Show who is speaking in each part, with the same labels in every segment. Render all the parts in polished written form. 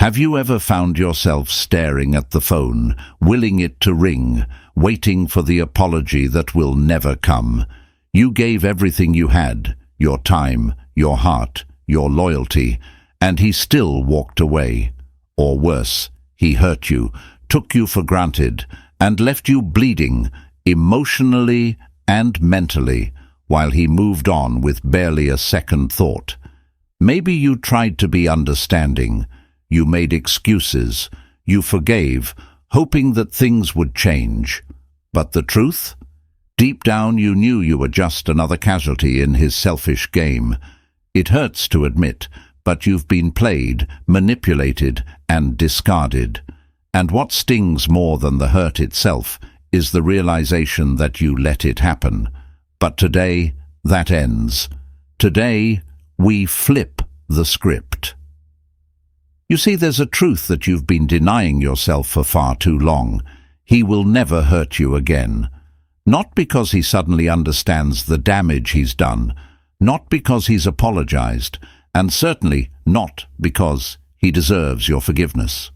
Speaker 1: Have you ever found yourself staring at the phone, willing it to ring, waiting for the apology that will never come? You gave everything you had, your time, your heart, your loyalty, and he still walked away. Or worse, he hurt you, took you for granted, and left you bleeding, emotionally and mentally, while he moved on with barely a second thought. Maybe you tried to be understanding. You made excuses. You forgave, hoping that things would change. But the truth? Deep down you knew you were just another casualty in his selfish game. It hurts to admit, but you've been played, manipulated, and discarded. And what stings more than the hurt itself is the realization that you let it happen. But today, that ends. Today, we flip the script. You see, there's a truth that you've been denying yourself for far too long. He will never hurt you again. Not because he suddenly understands the damage he's done, not because he's apologized, and certainly not because he deserves your forgiveness.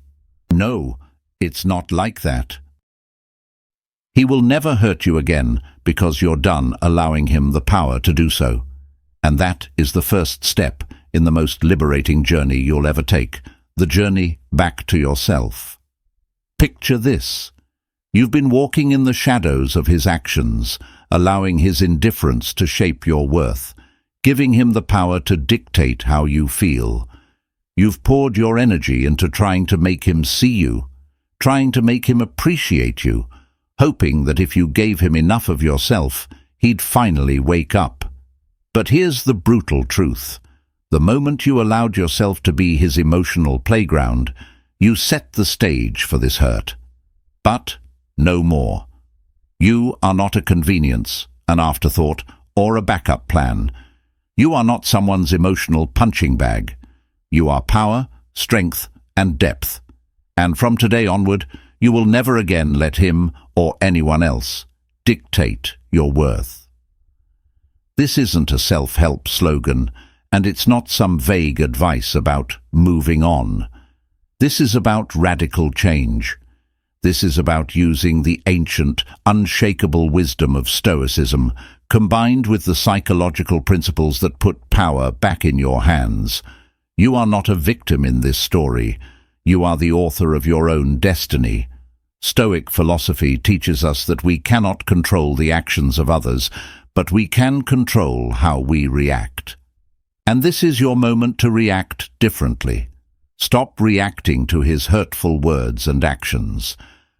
Speaker 1: No, it's not like that. He will never hurt you again because you're done allowing him the power to do so. And that is the first step in the most liberating journey you'll ever take, the journey back to yourself. Picture this. You've been walking in the shadows of his actions, allowing his indifference to shape your worth, giving him the power to dictate how you feel. You've poured your energy into trying to make him see you, trying to make him appreciate you, hoping that if you gave him enough of yourself, he'd finally wake up. But here's the brutal truth. The moment you allowed yourself to be his emotional playground, you set the stage for this hurt. But no more. You are not a convenience, an afterthought, or a backup plan. You are not someone's emotional punching bag. You are power, strength, and depth. And from today onward, you will never again let him or anyone else dictate your worth. This isn't a self-help slogan, and it's not some vague advice about moving on. This is about radical change. This is about using the ancient, unshakable wisdom of Stoicism, combined with the psychological principles that put power back in your hands. You are not a victim in this story. You are the author of your own destiny. Stoic philosophy teaches us that we cannot control the actions of others, but we can control how we react. And this is your moment to react differently. Stop reacting to his hurtful words and actions.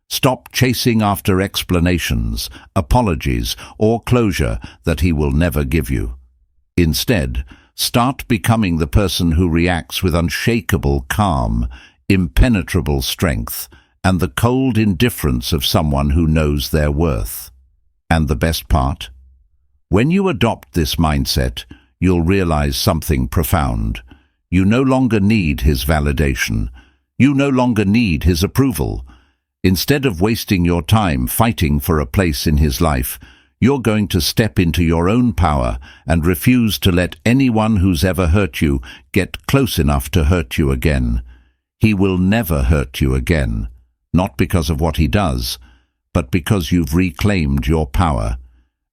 Speaker 1: Stop chasing after explanations, apologies, or closure that he will never give you. Instead, start becoming the person who reacts with unshakable calm, impenetrable strength, and the cold indifference of someone who knows their worth. And the best part? When you adopt this mindset, you'll realize something profound. You no longer need his validation. You no longer need his approval. Instead of wasting your time fighting for a place in his life, you're going to step into your own power and refuse to let anyone who's ever hurt you get close enough to hurt you again. He will never hurt you again, not because of what he does, but because you've reclaimed your power.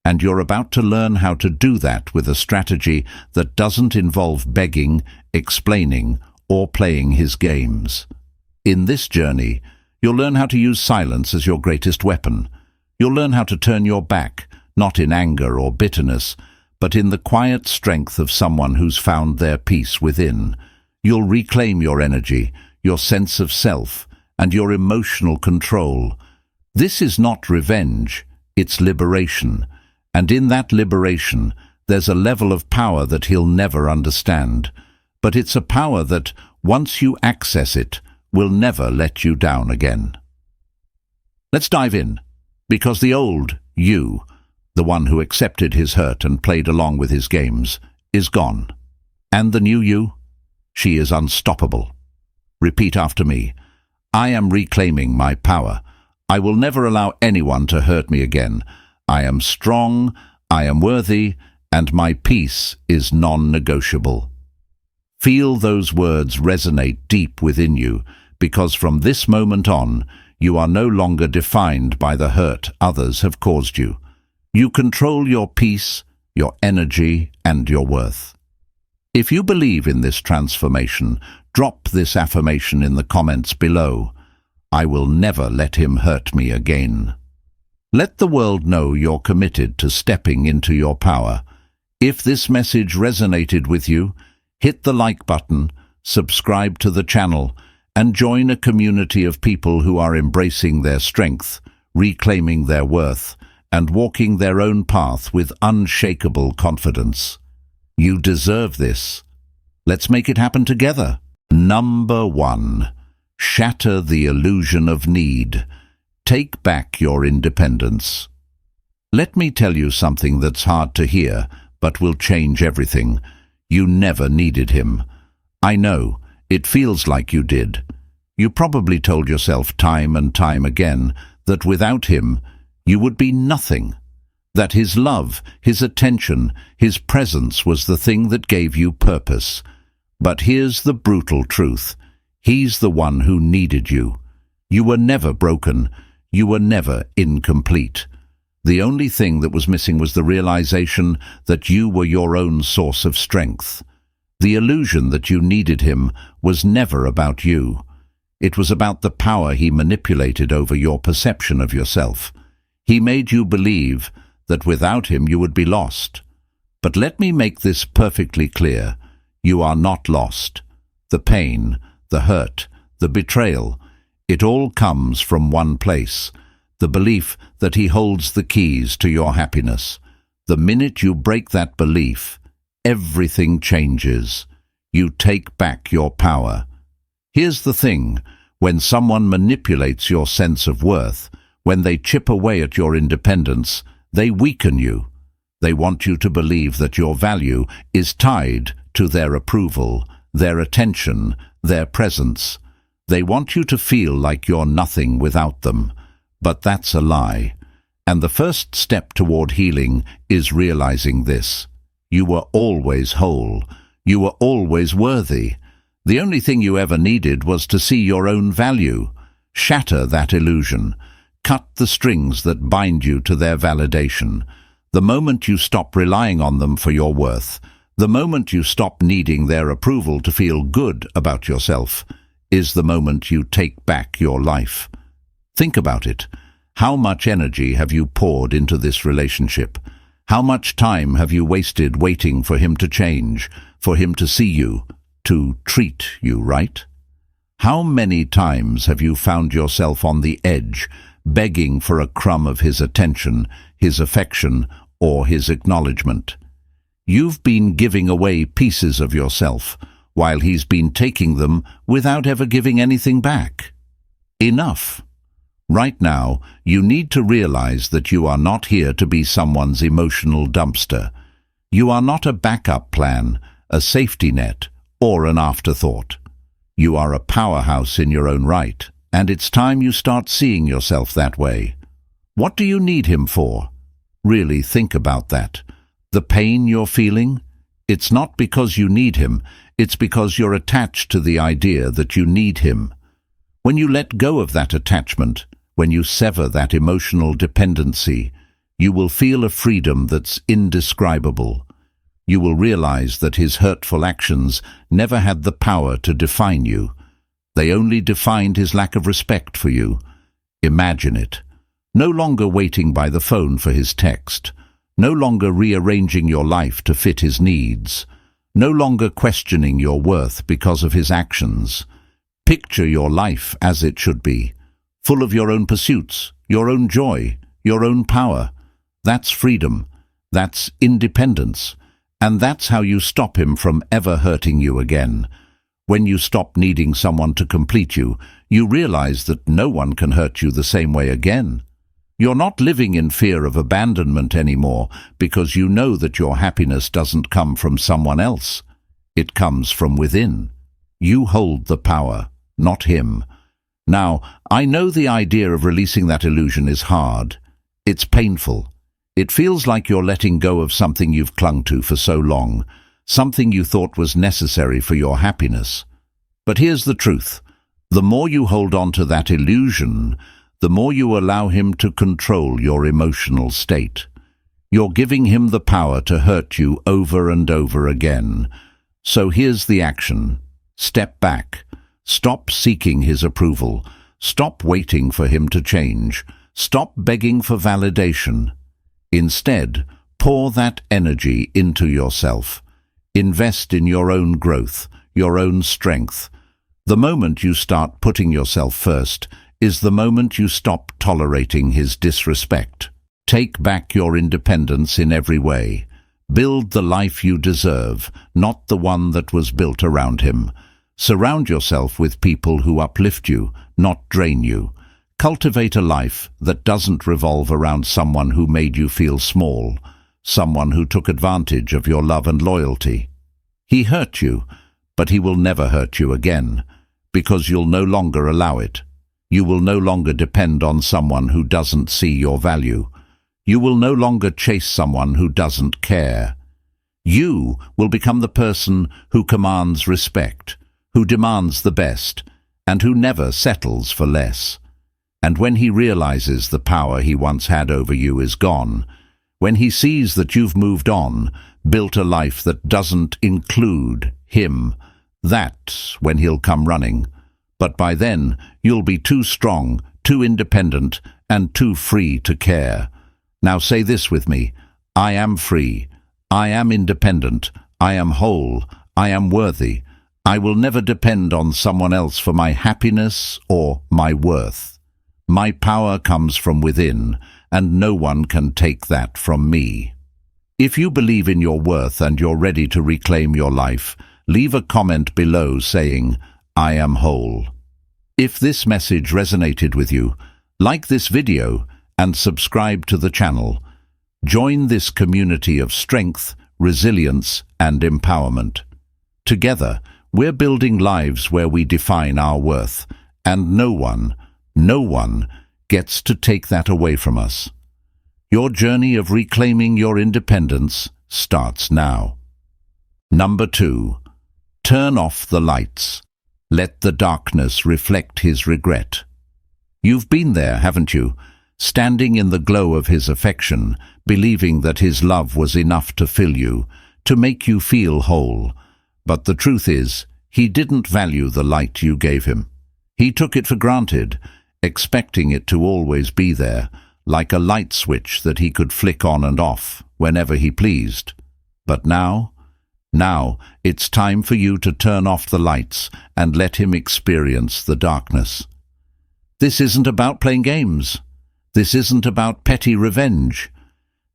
Speaker 1: And you're about to learn how to do that with a strategy that doesn't involve begging, explaining, or playing his games. In this journey, you'll learn how to use silence as your greatest weapon. You'll learn how to turn your back, not in anger or bitterness, but in the quiet strength of someone who's found their peace within. You'll reclaim your energy, your sense of self, and your emotional control. This is not revenge, it's liberation. And in that liberation, there's a level of power that he'll never understand. But it's a power that, once you access it, will never let you down again. Let's dive in, because the old you, the one who accepted his hurt and played along with his games, is gone. And the new you? She is unstoppable. Repeat after me. I am reclaiming my power. I will never allow anyone to hurt me again. I am strong, I am worthy, and my peace is non-negotiable. Feel those words resonate deep within you, because from this moment on, you are no longer defined by the hurt others have caused you. You control your peace, your energy, and your worth. If you believe in this transformation, drop this affirmation in the comments below. I will never let him hurt me again. Let the world know you're committed to stepping into your power. If this message resonated with you, hit the like button, subscribe to the channel, and join a community of people who are embracing their strength, reclaiming their worth, and walking their own path with unshakable confidence. You deserve this. Let's make it happen together. Number 1. Shatter the illusion of need. Take back your independence. Let me tell you something that's hard to hear, but will change everything. You never needed him. I know, it feels like you did. You probably told yourself time and time again that without him, you would be nothing. That his love, his attention, his presence was the thing that gave you purpose. But here's the brutal truth. He's the one who needed you. You were never broken. You were never incomplete. The only thing that was missing was the realization that you were your own source of strength. The illusion that you needed him was never about you. It was about the power he manipulated over your perception of yourself. He made you believe that without him you would be lost. But let me make this perfectly clear. You are not lost. The pain, the hurt, the betrayal, it all comes from one place, the belief that he holds the keys to your happiness. The minute you break that belief, everything changes. You take back your power. Here's the thing, when someone manipulates your sense of worth, when they chip away at your independence, they weaken you. They want you to believe that your value is tied to their approval, their attention, their presence. They want you to feel like you're nothing without them. But that's a lie. And the first step toward healing is realizing this. You were always whole. You were always worthy. The only thing you ever needed was to see your own value. Shatter that illusion. Cut the strings that bind you to their validation. The moment you stop relying on them for your worth, the moment you stop needing their approval to feel good about yourself, is the moment you take back your life. Think about it. How much energy have you poured into this relationship? How much time have you wasted waiting for him to change, for him to see you, to treat you right? How many times have you found yourself on the edge, begging for a crumb of his attention, his affection, or his acknowledgement? You've been giving away pieces of yourself, while he's been taking them without ever giving anything back. Enough. Right now, you need to realize that you are not here to be someone's emotional dumpster. You are not a backup plan, a safety net, or an afterthought. You are a powerhouse in your own right, and it's time you start seeing yourself that way. What do you need him for? Really think about that. The pain you're feeling? It's not because you need him, it's because you're attached to the idea that you need him. When you let go of that attachment, when you sever that emotional dependency, you will feel a freedom that's indescribable. You will realize that his hurtful actions never had the power to define you. They only defined his lack of respect for you. Imagine it. No longer waiting by the phone for his text. No longer rearranging your life to fit his needs. No longer questioning your worth because of his actions. Picture your life as it should be, full of your own pursuits, your own joy, your own power. That's freedom. That's independence. And that's how you stop him from ever hurting you again. When you stop needing someone to complete you, you realize that no one can hurt you the same way again. You're not living in fear of abandonment anymore because you know that your happiness doesn't come from someone else. It comes from within. You hold the power, not him. Now, I know the idea of releasing that illusion is hard. It's painful. It feels like you're letting go of something you've clung to for so long. something you thought was necessary for your happiness. But here's the truth. The more you hold on to that illusion, the more you allow him to control your emotional state. You're giving him the power to hurt you over and over again. So here's the action. Step back. Stop seeking his approval. Stop waiting for him to change. Stop begging for validation. Instead, pour that energy into yourself. Invest in your own growth, your own strength. The moment you start putting yourself first is the moment you stop tolerating his disrespect. Take back your independence in every way. Build the life you deserve, not the one that was built around him. Surround yourself with people who uplift you, not drain you. Cultivate a life that doesn't revolve around someone who made you feel small, someone who took advantage of your love and loyalty. He hurt you, but he will never hurt you again, because you'll no longer allow it. You will no longer depend on someone who doesn't see your value. You will no longer chase someone who doesn't care. You will become the person who commands respect, who demands the best, and who never settles for less. And when he realizes the power he once had over you is gone, when he sees that you've moved on, built a life that doesn't include him, that's when he'll come running. But by then, you'll be too strong, too independent, and too free to care. Now say this with me. I am free. I am independent. I am whole. I am worthy. I will never depend on someone else for my happiness or my worth. My power comes from within, and no one can take that from me. If you believe in your worth and you're ready to reclaim your life, leave a comment below saying, I am whole. If this message resonated with you, like this video and subscribe to the channel. Join this community of strength, resilience, and empowerment. Together, we're building lives where we define our worth, and no one gets to take that away from us. Your journey of reclaiming your independence starts now. Number 2. Turn off the lights. Let the darkness reflect his regret. You've been there, haven't you? Standing in the glow of his affection, believing that his love was enough to fill you, to make you feel whole. But the truth is, he didn't value the light you gave him. He took it for granted, expecting it to always be there, like a light switch that he could flick on and off whenever he pleased. But now it's time for you to turn off the lights and let him experience the darkness. This isn't about playing games. This isn't about petty revenge.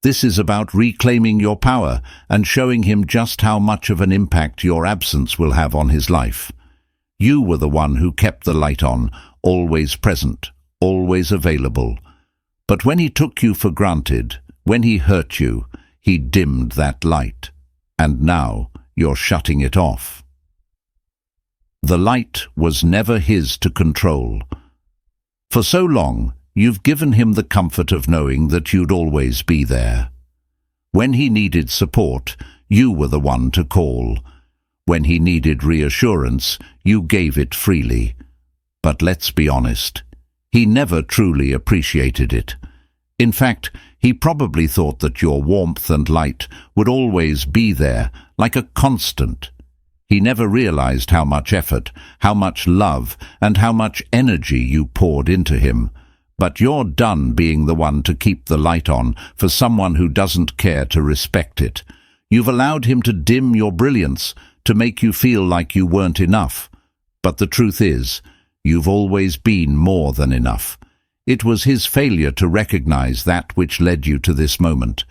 Speaker 1: This is about reclaiming your power and showing him just how much of an impact your absence will have on his life. You were the one who kept the light on, always present, always available. But when he took you for granted, when he hurt you, he dimmed that light. And now you're shutting it off. The light was never his to control. For so long, you've given him the comfort of knowing that you'd always be there. When he needed support, you were the one to call. When he needed reassurance, you gave it freely. But let's be honest, he never truly appreciated it. In fact, he probably thought that your warmth and light would always be there, like a constant. He never realized how much effort, how much love, and how much energy you poured into him. But you're done being the one to keep the light on for someone who doesn't care to respect it. You've allowed him to dim your brilliance, to make you feel like you weren't enough. But the truth is, you've always been more than enough. It was his failure to recognize that which led you to this moment.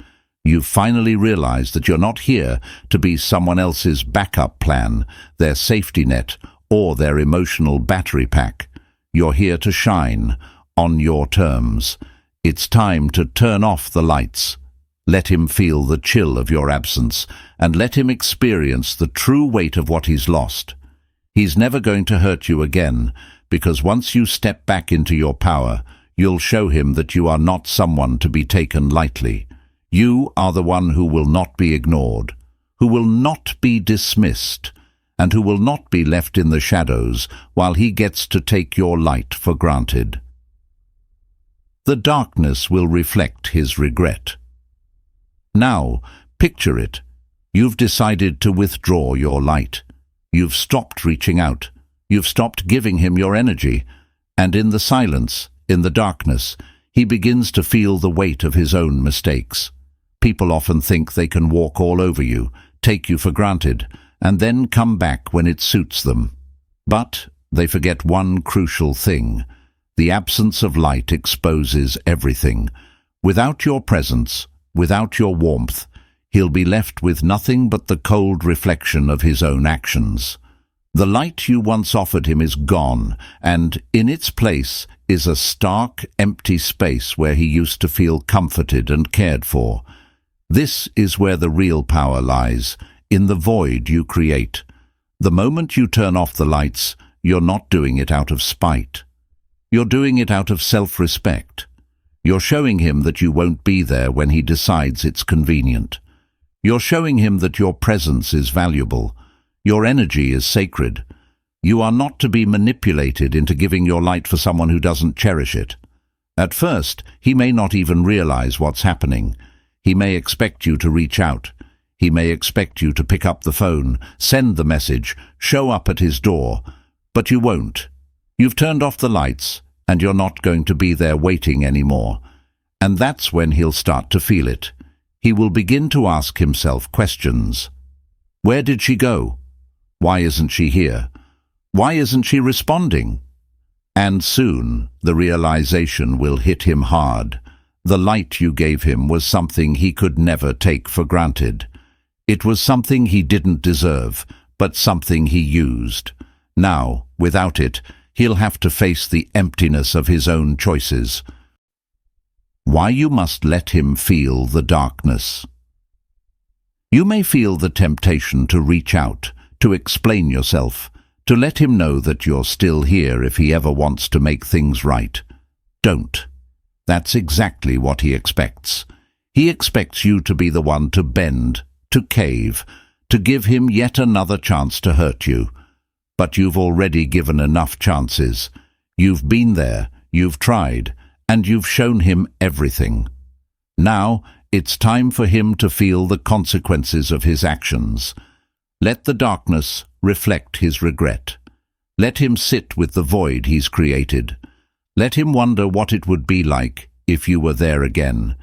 Speaker 1: You've finally realized that you're not here to be someone else's backup plan, their safety net, or their emotional battery pack. You're here to shine, on your terms. It's time to turn off the lights. Let him feel the chill of your absence, and let him experience the true weight of what he's lost. He's never going to hurt you again, because once you step back into your power, you'll show him that you are not someone to be taken lightly. You are the one who will not be ignored. who will not be dismissed, and who will not be left in the shadows while he gets to take your light for granted. The darkness will reflect his regret. Now, picture it. You've decided to withdraw your light. You've stopped reaching out. You've stopped giving him your energy. And in the silence, in the darkness, he begins to feel the weight of his own mistakes. People often think they can walk all over you, take you for granted, and then come back when it suits them. But they forget one crucial thing. The absence of light exposes everything. Without your presence, without your warmth, he'll be left with nothing but the cold reflection of his own actions. The light you once offered him is gone, and in its place is a stark, empty space where he used to feel comforted and cared for. This is where the real power lies, in the void you create. The moment you turn off the lights, you're not doing it out of spite. You're doing it out of self-respect. You're showing him that you won't be there when he decides it's convenient. You're showing him that your presence is valuable. Your energy is sacred. You are not to be manipulated into giving your light for someone who doesn't cherish it. At first, he may not even realize what's happening. He may expect you to reach out. He may expect you to pick up the phone, send the message, show up at his door. But you won't. You've turned off the lights, and you're not going to be there waiting anymore. And that's when he'll start to feel it. He will begin to ask himself questions. Where did she go? Why isn't she here? Why isn't she responding? And soon the realization will hit him hard. The light you gave him was something he could never take for granted. It was something he didn't deserve, but something he used. Now, without it, he'll have to face the emptiness of his own choices. Why you must let him feel the darkness. You may feel the temptation to reach out, to explain yourself, to let him know that you're still here if he ever wants to make things right. Don't. That's exactly what he expects. He expects you to be the one to bend, to cave, to give him yet another chance to hurt you. But you've already given enough chances. You've been there, you've tried, and you've shown him everything. Now, it's time for him to feel the consequences of his actions. Let the darkness reflect his regret. Let him sit with the void he's created. Let him wonder what it would be like if you were there again,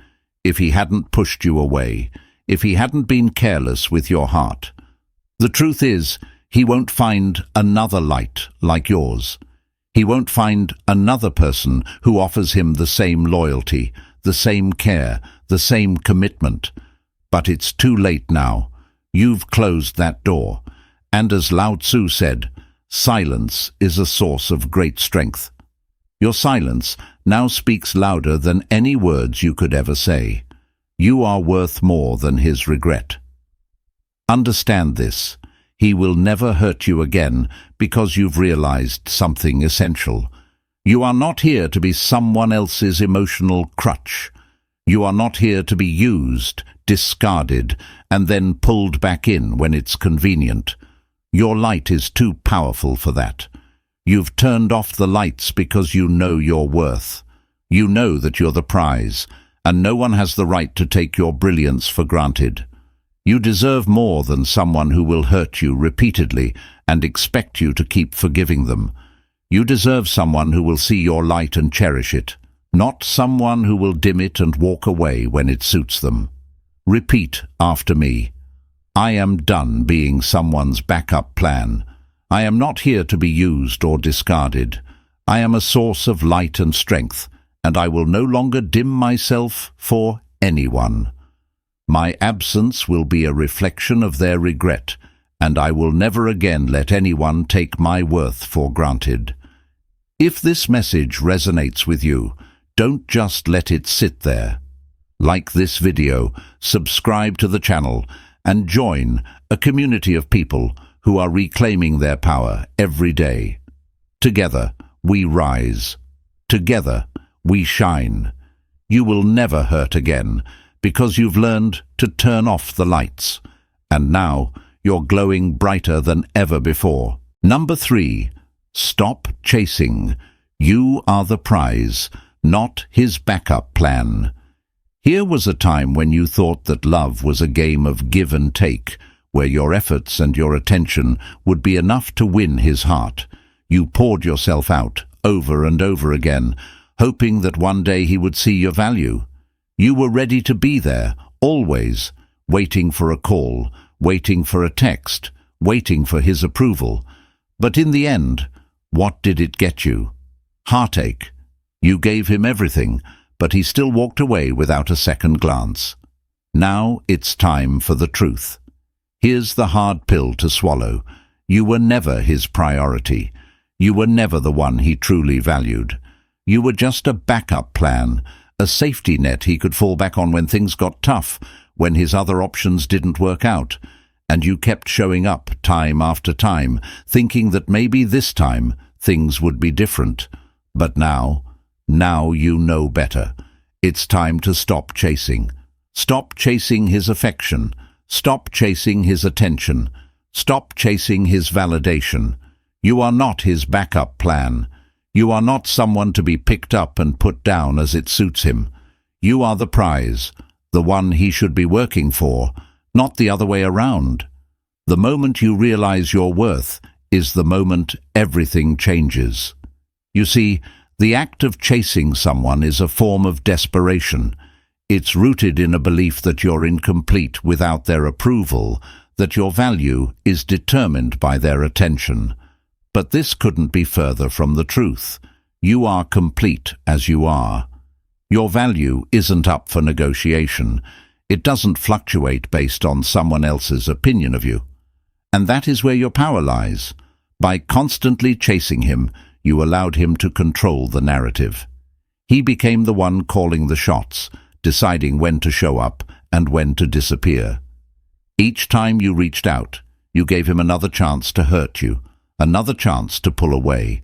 Speaker 1: if he hadn't pushed you away, if he hadn't been careless with your heart. The truth is, he won't find another light like yours. He won't find another person who offers him the same loyalty, the same care, the same commitment. But it's too late now. You've closed that door. And as Lao Tzu said, silence is a source of great strength. Your silence now speaks louder than any words you could ever say. You are worth more than his regret. Understand this. He will never hurt you again because you've realized something essential. You are not here to be someone else's emotional crutch. You are not here to be used, discarded, and then pulled back in when it's convenient. Your light is too powerful for that. You've turned off the lights because you know your worth. You know that you're the prize, and no one has the right to take your brilliance for granted. You deserve more than someone who will hurt you repeatedly and expect you to keep forgiving them. You deserve someone who will see your light and cherish it, not someone who will dim it and walk away when it suits them. Repeat after me. I am done being someone's backup plan. I am not here to be used or discarded. I am a source of light and strength, and I will no longer dim myself for anyone. My absence will be a reflection of their regret, and I will never again let anyone take my worth for granted. If this message resonates with you, don't just let it sit there. Like this video, subscribe to the channel, and join a community of people who are reclaiming their power every day. Together, we rise. Together, we shine. You will never hurt again, because you've learned to turn off the lights, and now you're glowing brighter than ever before. Number 3. Stop chasing. You are the prize, not his backup plan. Here was a time when you thought that love was a game of give and take, where your efforts and your attention would be enough to win his heart. You poured yourself out, over and over again, hoping that one day he would see your value. You were ready to be there, always, waiting for a call, waiting for a text, waiting for his approval. But in the end, what did it get you? Heartache. You gave him everything, but he still walked away without a second glance. Now it's time for the truth. Here's the hard pill to swallow. You were never his priority. You were never the one he truly valued. You were just a backup plan, a safety net he could fall back on when things got tough, when his other options didn't work out. And you kept showing up time after time, thinking that maybe this time things would be different. But now you know better. It's time to stop chasing. Stop chasing his affection. Stop chasing his attention. Stop chasing his validation. You are not his backup plan. You are not someone to be picked up and put down as it suits him. You are the prize, the one he should be working for, not the other way around. The moment you realize your worth is the moment everything changes. You see, the act of chasing someone is a form of desperation. It's rooted in a belief that you're incomplete without their approval, that your value is determined by their attention. But this couldn't be further from the truth. You are complete as you are. Your value isn't up for negotiation. It doesn't fluctuate based on someone else's opinion of you. And that is where your power lies. By constantly chasing him, you allowed him to control the narrative. He became the one calling the shots, deciding when to show up and when to disappear. Each time you reached out, you gave him another chance to hurt you, another chance to pull away.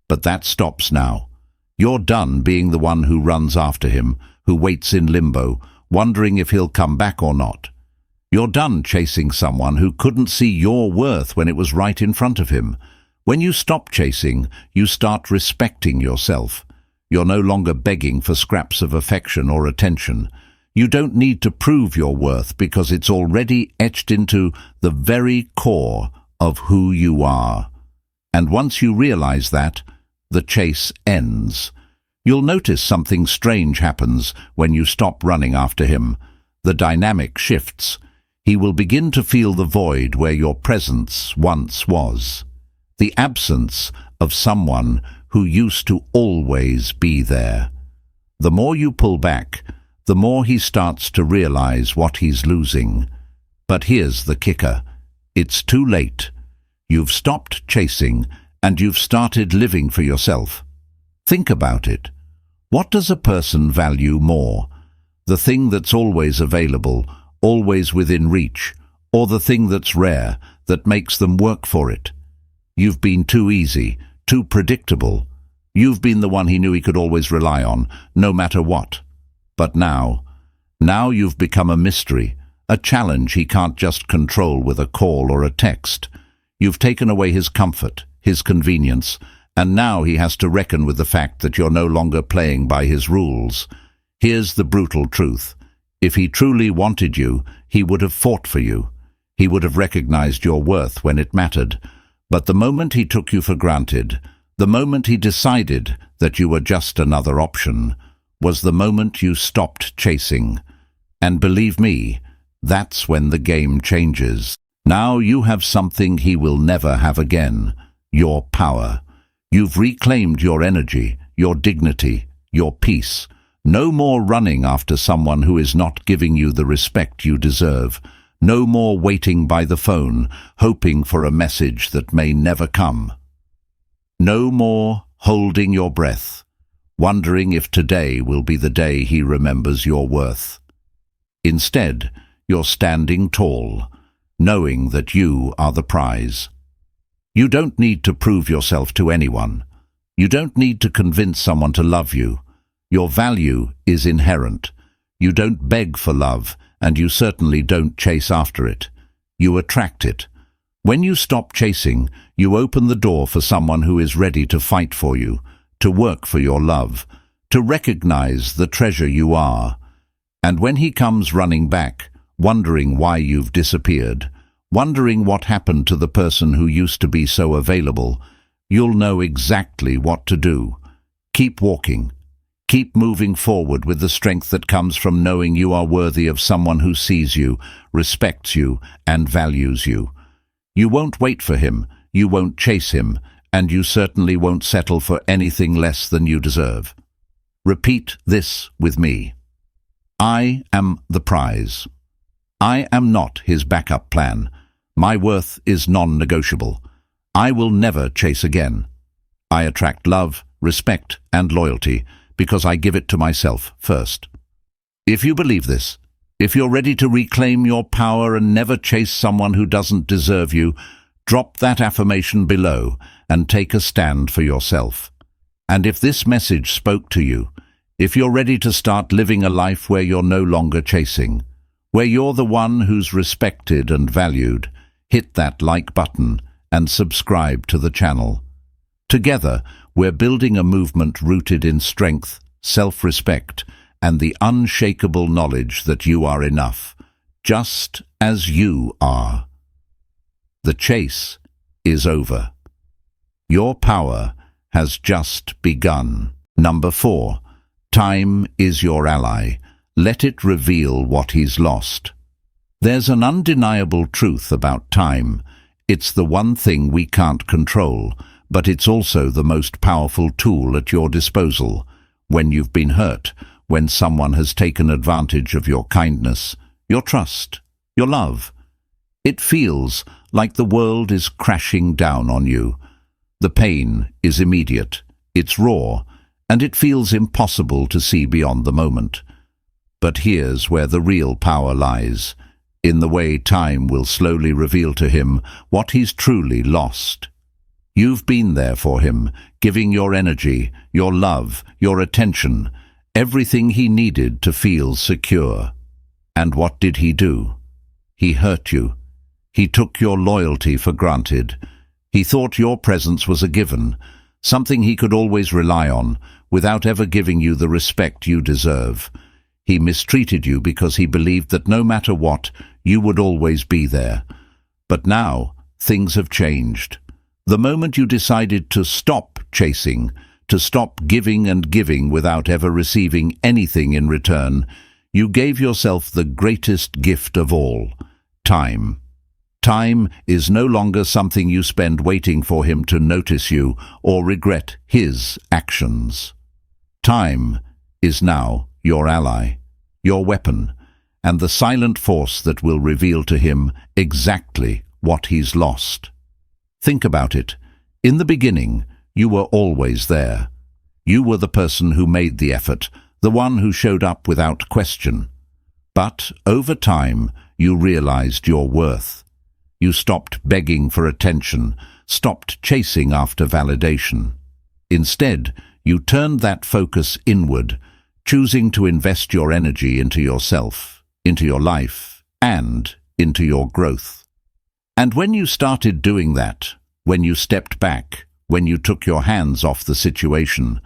Speaker 1: But that stops now. You're done being the one who runs after him, who waits in limbo, wondering if he'll come back or not. You're done chasing someone who couldn't see your worth when it was right in front of him. When you stop chasing, you start respecting yourself. You're no longer begging for scraps of affection or attention. You don't need to prove your worth because it's already etched into the very core of who you are. And once you realize that, the chase ends. You'll notice something strange happens when you stop running after him. The dynamic shifts. He will begin to feel the void where your presence once was. The absence of someone who used to always be there. The more you pull back, the more he starts to realize what he's losing. But here's the kicker. It's too late. You've stopped chasing and you've started living for yourself. Think about it. What does a person value more? The thing that's always available, always within reach, or the thing that's rare, that makes them work for it? You've been too easy, too predictable. You've been the one he knew he could always rely on, no matter what. But now you've become a mystery, a challenge he can't just control with a call or a text. You've taken away his comfort, his convenience, and now he has to reckon with the fact that you're no longer playing by his rules. Here's the brutal truth. If he truly wanted you, he would have fought for you. He would have recognized your worth when it mattered. But the moment he took you for granted, the moment he decided that you were just another option, was the moment you stopped chasing. And believe me, that's when the game changes. Now you have something he will never have again, your power. You've reclaimed your energy, your dignity, your peace. No more running after someone who is not giving you the respect you deserve. No more waiting by the phone, hoping for a message that may never come. No more holding your breath, wondering if today will be the day he remembers your worth. Instead, you're standing tall, knowing that you are the prize. You don't need to prove yourself to anyone. You don't need to convince someone to love you. Your value is inherent. You don't beg for love, and you certainly don't chase after it. you attract it. When you stop chasing, you open the door for someone who is ready to fight for you, to work for your love, to recognize the treasure you are. And when he comes running back, wondering why you've disappeared, wondering what happened to the person who used to be so available, you'll know exactly what to do. Keep walking. Keep moving forward with the strength that comes from knowing you are worthy of someone who sees you, respects you, and values you. You won't wait for him, you won't chase him, and you certainly won't settle for anything less than you deserve. Repeat this with me. I am the prize. I am not his backup plan. My worth is non-negotiable. I will never chase again. I attract love, respect, and loyalty because I give it to myself first. If you believe this, if you're ready to reclaim your power and never chase someone who doesn't deserve you, drop that affirmation below and take a stand for yourself. And if this message spoke to you, if you're ready to start living a life where you're no longer chasing, where you're the one who's respected and valued, hit that like button and subscribe to the channel. Together, we're building a movement rooted in strength, self-respect, and the unshakable knowledge that you are enough, just as you are. The chase is over. Your power has just begun. Number 4. Time is your ally. Let it reveal what he's lost. There's an undeniable truth about time. It's the one thing we can't control, but it's also the most powerful tool at your disposal. When you've been hurt, when someone has taken advantage of your kindness, your trust, your love, it feels like the world is crashing down on you. The pain is immediate, it's raw, and it feels impossible to see beyond the moment. But here's where the real power lies, in the way time will slowly reveal to him what he's truly lost. You've been there for him, giving your energy, your love, your attention, everything he needed to feel secure. And what did he do? He hurt you. He took your loyalty for granted. He thought your presence was a given, something he could always rely on, without ever giving you the respect you deserve. He mistreated you because he believed that no matter what, you would always be there. But now, things have changed. The moment you decided to stop chasing, to stop giving and giving without ever receiving anything in return, you gave yourself the greatest gift of all, time. Time is no longer something you spend waiting for him to notice you or regret his actions. Time is now your ally, your weapon, and the silent force that will reveal to him exactly what he's lost. Think about it. In the beginning, you were always there. You were the person who made the effort, the one who showed up without question. But over time, you realized your worth. You stopped begging for attention, stopped chasing after validation. Instead, you turned that focus inward, choosing to invest your energy into yourself, into your life, and into your growth. And when you started doing that, when you stepped back, when you took your hands off the situation,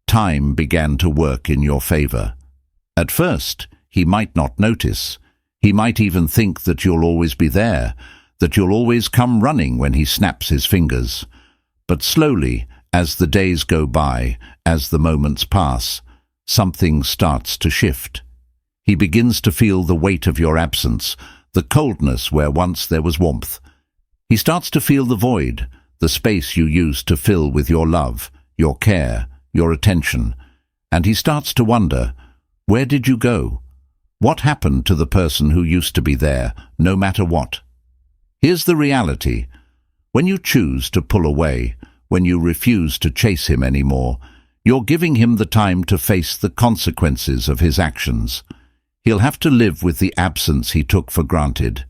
Speaker 1: time began to work in your favor. At first, he might not notice. He might even think that you'll always be there, that you'll always come running when he snaps his fingers. But slowly, as the days go by, as the moments pass, something starts to shift. He begins to feel the weight of your absence, the coldness where once there was warmth. He starts to feel the void, the space you used to fill with your love, your care, your attention. And he starts to wonder, where did you go? What happened to the person who used to be there, no matter what? Here's the reality. When you choose to pull away, when you refuse to chase him anymore, you're giving him the time to face the consequences of his actions. He'll have to live with the absence he took for granted.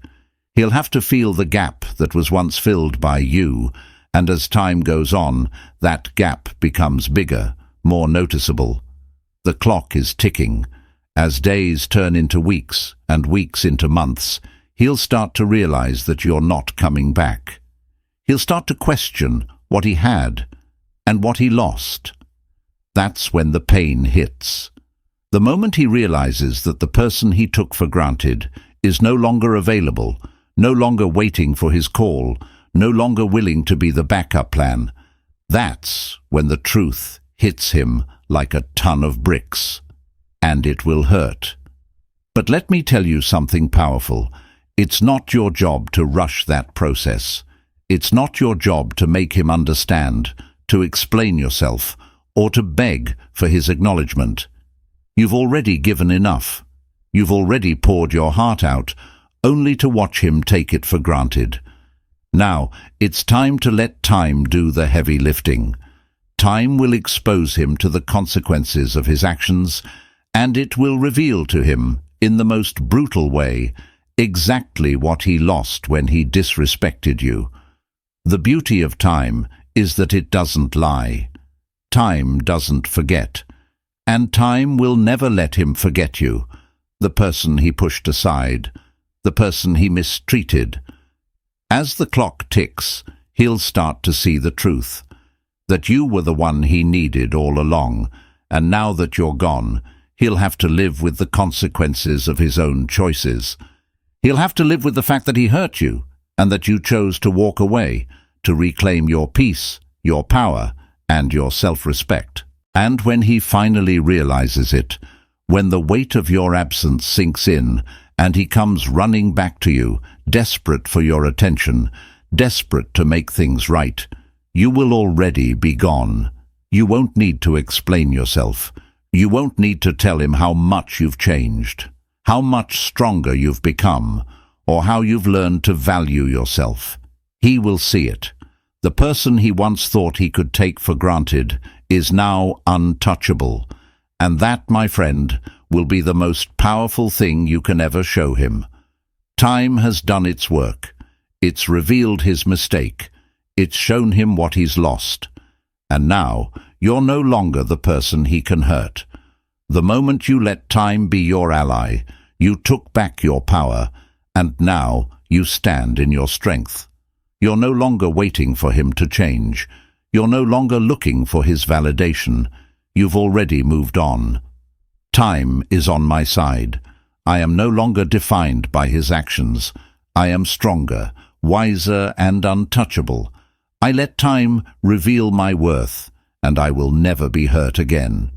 Speaker 1: He'll have to feel the gap that was once filled by you, and as time goes on, that gap becomes bigger, more noticeable. The clock is ticking. As days turn into weeks and weeks into months, he'll start to realize that you're not coming back. He'll start to question what he had and what he lost. That's when the pain hits. The moment he realizes that the person he took for granted is no longer available, no longer waiting for his call, no longer willing to be the backup plan, that's when the truth hits him like a ton of bricks. And it will hurt. But let me tell you something powerful. It's not your job to rush that process. It's not your job to make him understand, to explain yourself, or to beg for his acknowledgement. You've already given enough. You've already poured your heart out, only to watch him take it for granted. Now, it's time to let time do the heavy lifting. Time will expose him to the consequences of his actions, and it will reveal to him, in the most brutal way, exactly what he lost when he disrespected you. The beauty of time is that it doesn't lie. Time doesn't forget. And time will never let him forget you, the person he pushed aside, the person he mistreated. As the clock ticks, he'll start to see the truth, that you were the one he needed all along, and now that you're gone, he'll have to live with the consequences of his own choices. He'll have to live with the fact that he hurt you, and that you chose to walk away, to reclaim your peace, your power, and your self-respect. And when he finally realizes it, when the weight of your absence sinks in, and he comes running back to you, desperate for your attention, desperate to make things right, you will already be gone. You won't need to explain yourself. You won't need to tell him how much you've changed, how much stronger you've become, or how you've learned to value yourself. He will see it. The person he once thought he could take for granted is now untouchable, and that, my friend, will be the most powerful thing you can ever show him. Time has done its work. It's revealed his mistake. It's shown him what he's lost. And now, you're no longer the person he can hurt. The moment you let time be your ally, you took back your power, and now you stand in your strength. You're no longer waiting for him to change. You're no longer looking for his validation. You've already moved on. Time is on my side. I am no longer defined by his actions. I am stronger, wiser, and untouchable. I let time reveal my worth, and I will never be hurt again.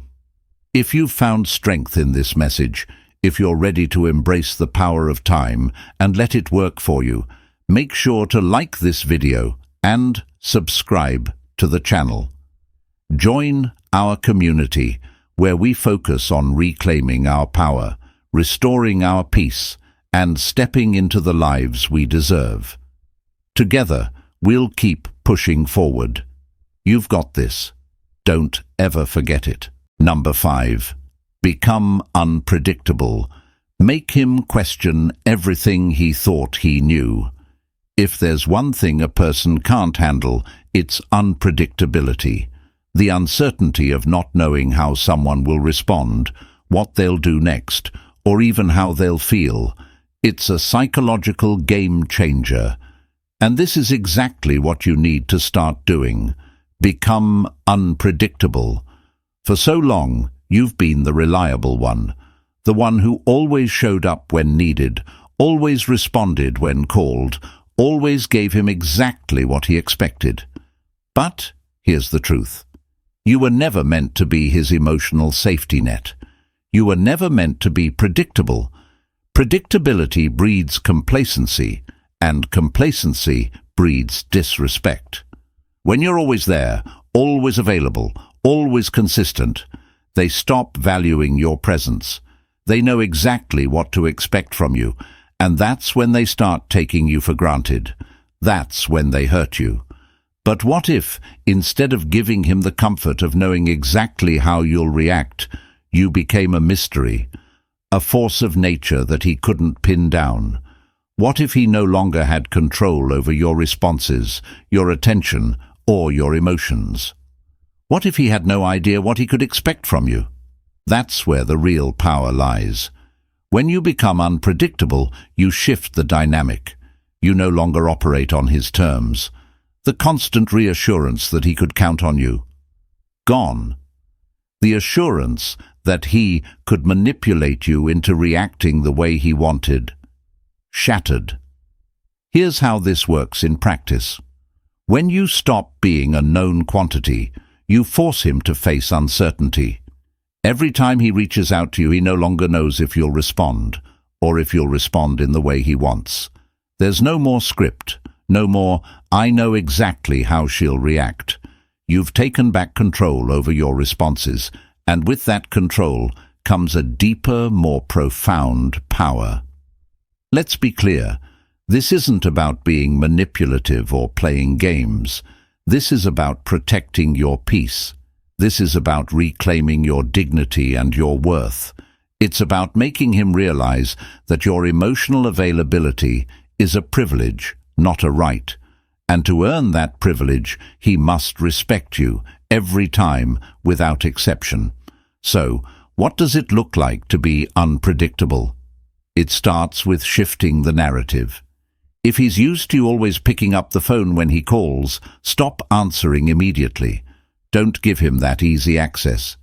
Speaker 1: If you've found strength in this message, if you're ready to embrace the power of time and let it work for you, make sure to like this video and subscribe to the channel. Join our community, where we focus on reclaiming our power, restoring our peace, and stepping into the lives we deserve. Together, we'll keep pushing forward. You've got this. Don't ever forget it. Number 5. Become unpredictable. Make him question everything he thought he knew. If there's one thing a person can't handle, it's unpredictability. The uncertainty of not knowing how someone will respond, what they'll do next, or even how they'll feel. It's a psychological game changer. And this is exactly what you need to start doing. Become unpredictable. For so long, you've been the reliable one, the one who always showed up when needed, always responded when called, always gave him exactly what he expected. But here's the truth. You were never meant to be his emotional safety net. You were never meant to be predictable. Predictability breeds complacency, and complacency breeds disrespect. When you're always there, always available, always consistent, they stop valuing your presence. They know exactly what to expect from you, and that's when they start taking you for granted. That's when they hurt you. But what if, instead of giving him the comfort of knowing exactly how you'll react, you became a mystery, a force of nature that he couldn't pin down? What if he no longer had control over your responses, your attention, or your emotions? What if he had no idea what he could expect from you? That's where the real power lies. When you become unpredictable, you shift the dynamic. You no longer operate on his terms. The constant reassurance that he could count on you, gone. The assurance that he could manipulate you into reacting the way he wanted, shattered. Here's how this works in practice. When you stop being a known quantity, you force him to face uncertainty. Every time he reaches out to you, he no longer knows if you'll respond, or if you'll respond in the way he wants. There's no more script, no more, "I know exactly how she'll react." You've taken back control over your responses, and with that control comes a deeper, more profound power. Let's be clear, this isn't about being manipulative or playing games. This is about protecting your peace. This is about reclaiming your dignity and your worth. It's about making him realize that your emotional availability is a privilege, not a right. And to earn that privilege, he must respect you every time without exception. So, what does it look like to be unpredictable? It starts with shifting the narrative. If he's used to you always picking up the phone when he calls, stop answering immediately. Don't give him that easy access.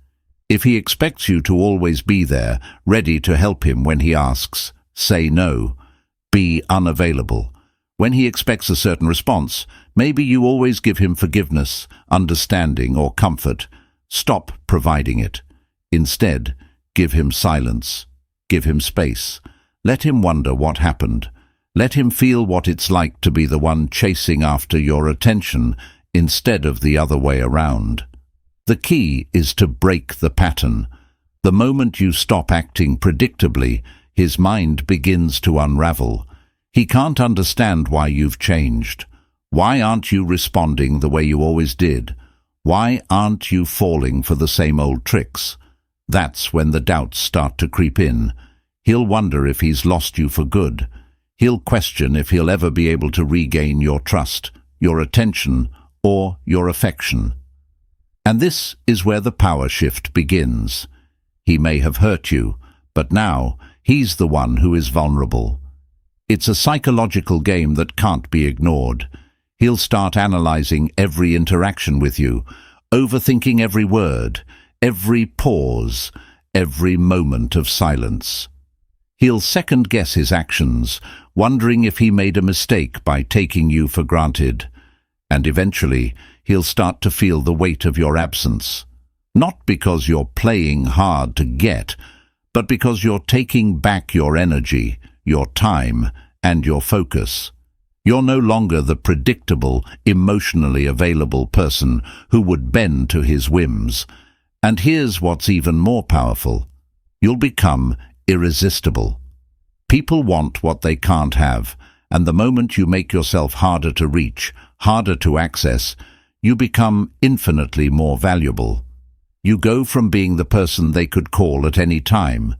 Speaker 1: If he expects you to always be there, ready to help him when he asks, say no. Be unavailable. When he expects a certain response, maybe you always give him forgiveness, understanding, or comfort. Stop providing it. Instead, give him silence. Give him space. Let him wonder what happened. Let him feel what it's like to be the one chasing after your attention instead of the other way around. The key is to break the pattern. The moment you stop acting predictably, his mind begins to unravel. He can't understand why you've changed. Why aren't you responding the way you always did? Why aren't you falling for the same old tricks? That's when the doubts start to creep in. He'll wonder if he's lost you for good. He'll question if he'll ever be able to regain your trust, your attention, or your affection. And this is where the power shift begins. He may have hurt you, but now he's the one who is vulnerable. It's a psychological game that can't be ignored. He'll start analyzing every interaction with you, overthinking every word, every pause, every moment of silence. He'll second-guess his actions, wondering if he made a mistake by taking you for granted. And eventually, he'll start to feel the weight of your absence. Not because you're playing hard to get, but because you're taking back your energy, your time, and your focus. You're no longer the predictable, emotionally available person who would bend to his whims. And here's what's even more powerful. You'll become irresistible. People want what they can't have, and the moment you make yourself harder to reach, harder to access, you become infinitely more valuable. You go from being the person they could call at any time,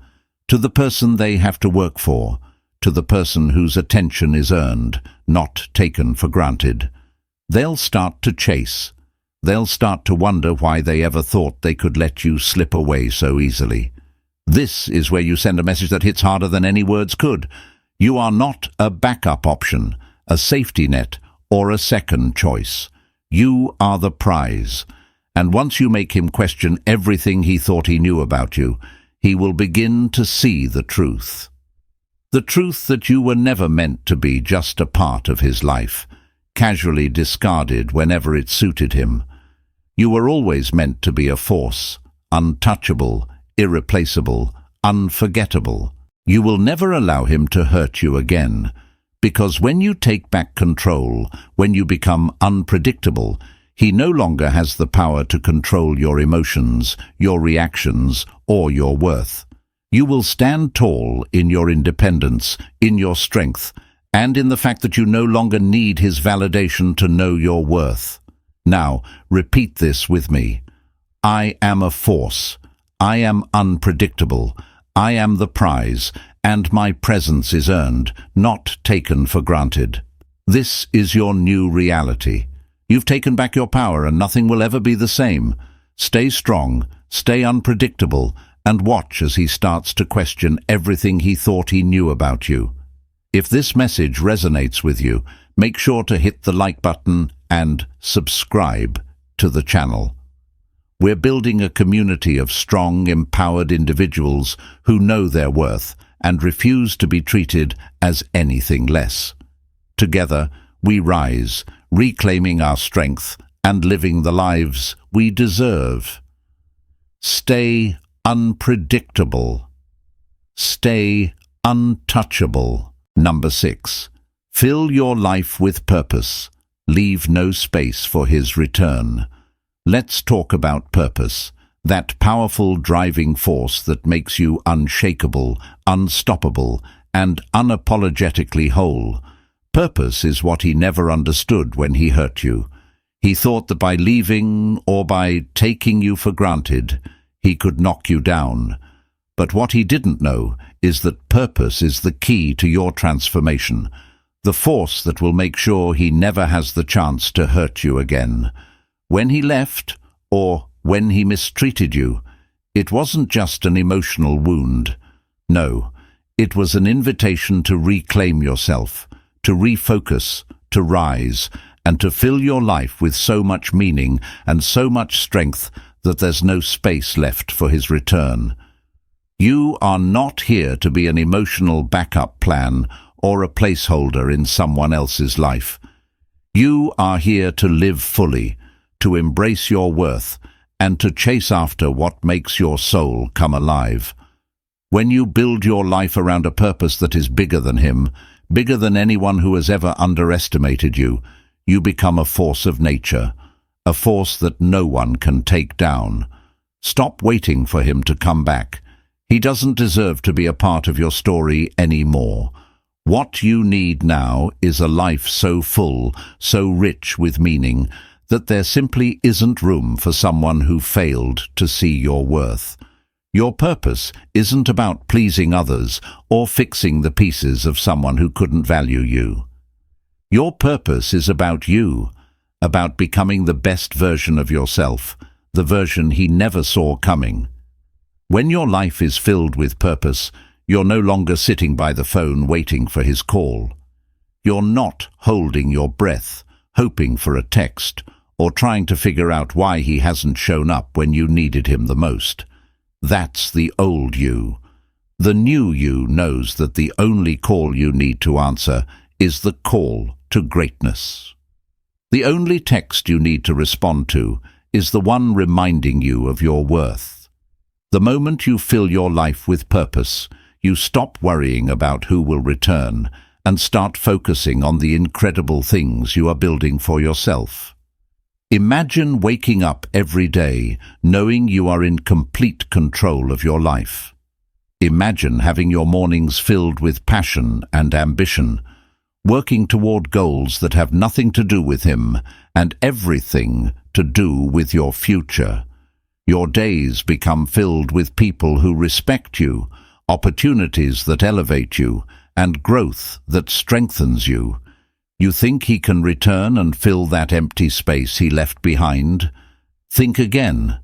Speaker 1: to the person they have to work for, to the person whose attention is earned, not taken for granted. They'll start to chase. They'll start to wonder why they ever thought they could let you slip away so easily. This is where you send a message that hits harder than any words could. You are not a backup option, a safety net, or a second choice. You are the prize. And once you make him question everything he thought he knew about you, he will begin to see the truth. The truth that you were never meant to be just a part of his life, casually discarded whenever it suited him. You were always meant to be a force, untouchable, irreplaceable, unforgettable. You will never allow him to hurt you again, because when you take back control, when you become unpredictable, he no longer has the power to control your emotions, your reactions, or your worth. You will stand tall in your independence, in your strength, and in the fact that you no longer need his validation to know your worth. Now, repeat this with me. I am a force. I am unpredictable. I am the prize, and my presence is earned, not taken for granted. This is your new reality. You've taken back your power, and nothing will ever be the same. Stay strong, stay unpredictable, and watch as he starts to question everything he thought he knew about you. If this message resonates with you, make sure to hit the like button and subscribe to the channel. We're building a community of strong, empowered individuals who know their worth and refuse to be treated as anything less. Together, we rise, reclaiming our strength and living the lives we deserve. Stay unpredictable. Stay untouchable. Number 6. Fill your life with purpose. Leave no space for his return. Let's talk about purpose, that powerful driving force that makes you unshakable, unstoppable, and unapologetically whole. Purpose is what he never understood when he hurt you. He thought that by leaving or by taking you for granted, he could knock you down. But what he didn't know is that purpose is the key to your transformation, the force that will make sure he never has the chance to hurt you again. When he left, or when he mistreated you, it wasn't just an emotional wound. No, it was an invitation to reclaim yourself, to refocus, to rise, and to fill your life with so much meaning and so much strength that there's no space left for his return. You are not here to be an emotional backup plan or a placeholder in someone else's life. You are here to live fully, to embrace your worth, and to chase after what makes your soul come alive. When you build your life around a purpose that is bigger than him, bigger than anyone who has ever underestimated you, you become a force of nature, a force that no one can take down. Stop waiting for him to come back. He doesn't deserve to be a part of your story anymore. What you need now is a life so full, so rich with meaning, that there simply isn't room for someone who failed to see your worth. Your purpose isn't about pleasing others or fixing the pieces of someone who couldn't value you. Your purpose is about you, about becoming the best version of yourself, the version he never saw coming. When your life is filled with purpose, you're no longer sitting by the phone waiting for his call. You're not holding your breath, hoping for a text, or trying to figure out why he hasn't shown up when you needed him the most. That's the old you. The new you knows that the only call you need to answer is the call to greatness. The only text you need to respond to is the one reminding you of your worth. The moment you fill your life with purpose, you stop worrying about who will return and start focusing on the incredible things you are building for yourself. Imagine waking up every day knowing you are in complete control of your life. Imagine having your mornings filled with passion and ambition, working toward goals that have nothing to do with him and everything to do with your future. Your days become filled with people who respect you, opportunities that elevate you, and growth that strengthens you. You think he can return and fill that empty space he left behind? Think again.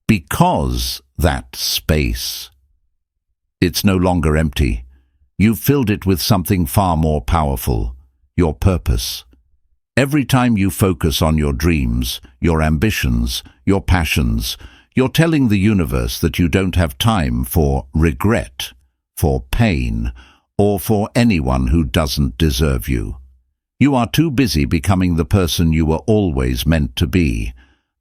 Speaker 1: Because that space. It's no longer empty. You've filled it with something far more powerful, your purpose. Every time you focus on your dreams, your ambitions, your passions, you're telling the universe that you don't have time for regret, for pain, or for anyone who doesn't deserve you. You are too busy becoming the person you were always meant to be,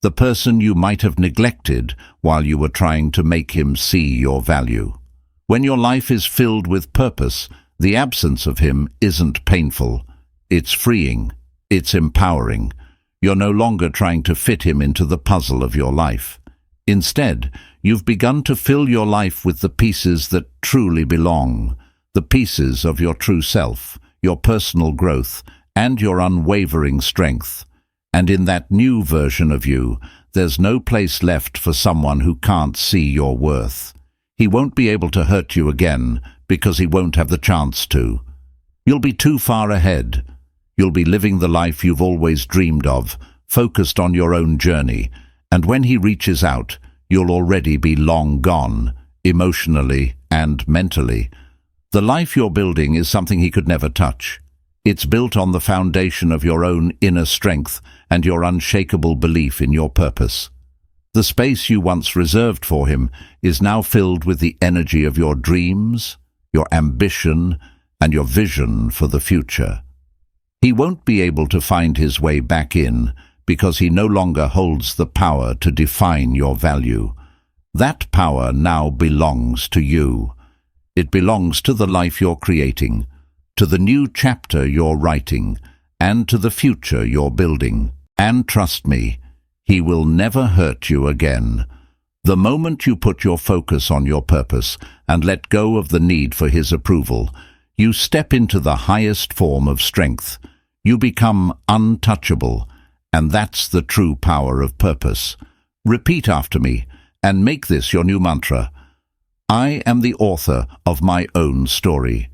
Speaker 1: the person you might have neglected while you were trying to make him see your value. When your life is filled with purpose, the absence of him isn't painful. It's freeing. It's empowering. You're no longer trying to fit him into the puzzle of your life. Instead, you've begun to fill your life with the pieces that truly belong, the pieces of your true self, your personal growth, and your unwavering strength. And in that new version of you, there's no place left for someone who can't see your worth. He won't be able to hurt you again because he won't have the chance to. You'll be too far ahead. You'll be living the life you've always dreamed of, focused on your own journey, and when he reaches out, you'll already be long gone, emotionally and mentally. The life you're building is something he could never touch. It's built on the foundation of your own inner strength and your unshakable belief in your purpose. The space you once reserved for him is now filled with the energy of your dreams, your ambition, and your vision for the future. He won't be able to find his way back in because he no longer holds the power to define your value. That power now belongs to you. It belongs to the life you're creating, to the new chapter you're writing, and to the future you're building. And trust me, he will never hurt you again. The moment you put your focus on your purpose and let go of the need for his approval, you step into the highest form of strength. You become untouchable, and that's the true power of purpose. Repeat after me, and make this your new mantra. I am the author of my own story.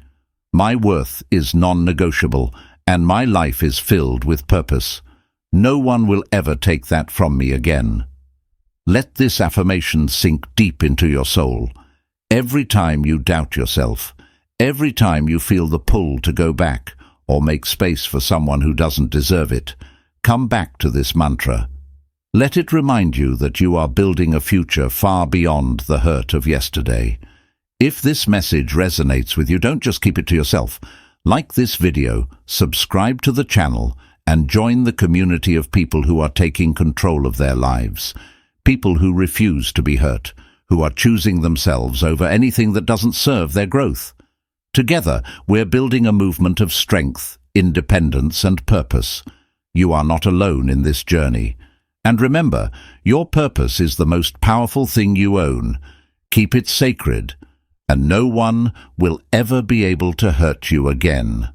Speaker 1: My worth is non-negotiable, and my life is filled with purpose. No one will ever take that from me again. Let this affirmation sink deep into your soul. Every time you doubt yourself, every time you feel the pull to go back or make space for someone who doesn't deserve it, come back to this mantra. Let it remind you that you are building a future far beyond the hurt of yesterday. If this message resonates with you, don't just keep it to yourself. Like this video, subscribe to the channel, and join the community of people who are taking control of their lives. People who refuse to be hurt, who are choosing themselves over anything that doesn't serve their growth. Together, we're building a movement of strength, independence, and purpose. You are not alone in this journey. And remember, your purpose is the most powerful thing you own. Keep it sacred, and no one will ever be able to hurt you again.